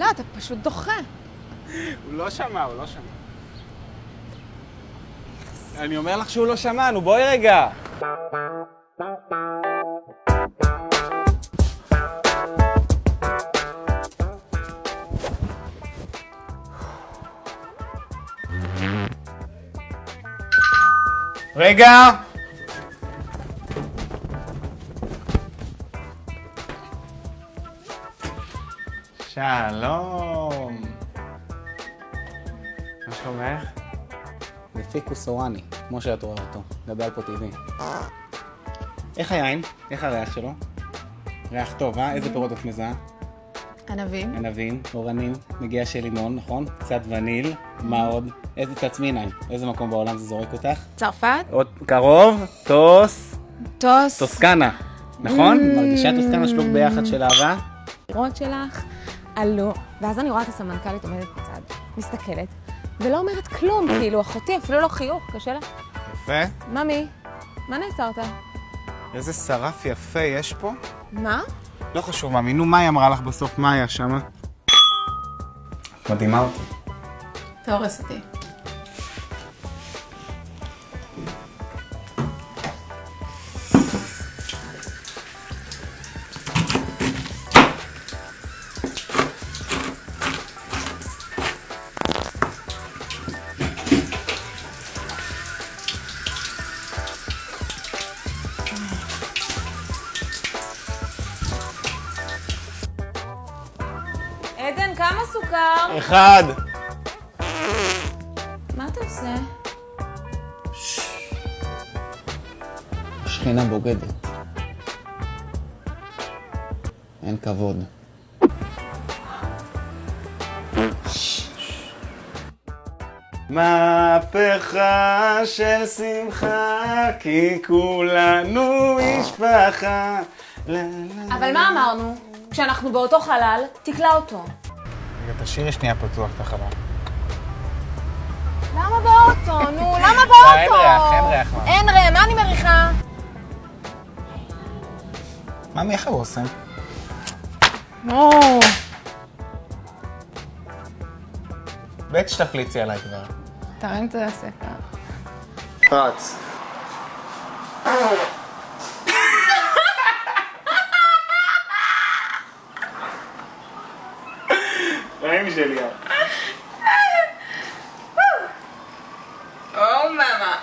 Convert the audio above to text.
לא, אתה פשוט דוחה. הוא לא שמע, הוא לא שמע. אני אומר לך שהוא לא שמע, נו בואי רגע. רגע! שלום. מה שלומך? זה פיקוס אורני, כמו שאת רואה אותו, גדל פה טבעי. איך היין? איך הריח שלו? ריח טוב, אה? איזה פירות את מזהה? ענבים. ענבים, אורנים, נגיעה של לימון, נכון? קצת וניל, מה עוד? איזה תצמיניים? איזה מקום בעולם זה זורק אותך? צרפת. עוד קרוב, טוס. טוסקנה, נכון? מרגישה טוסקנה שלוק ביחד של אהבה? פירות שלך עלו, ואז אני רואה את הסמנכ"לית עומדת בצד, מסתכלת, ולא אומרת כלום, כאילו אחותי, אפילו לא חיוך, קשה לה. יפה. ממי, מה נעצרת? איזה שרף יפה יש פה. מה? לא חשוב, מאמי, נו, מה היא אמרה לך בסוף? מה היה שמה? מדהימה אותי. אתה הורס אותי. עדן, כמה סוכר? 1. מה אתה עושה? שכינה בוגדת. אין כבוד. מהפכה של שמחה, כי כולנו משפחה. אבל מה אמרנו? כשאנחנו באותו חלל, תקלע אותו. רגע, תשאירי שנייה פתוח את החלל. למה באוטו? נו, למה באוטו? אין ריח, אין ריח. אין ריח, מה אני מריחה? מאמי, איך הוא עושה? נו. בית שתפליצי עליי כבר. תרים את הספר. רץ. רעים שלי. או מאמה.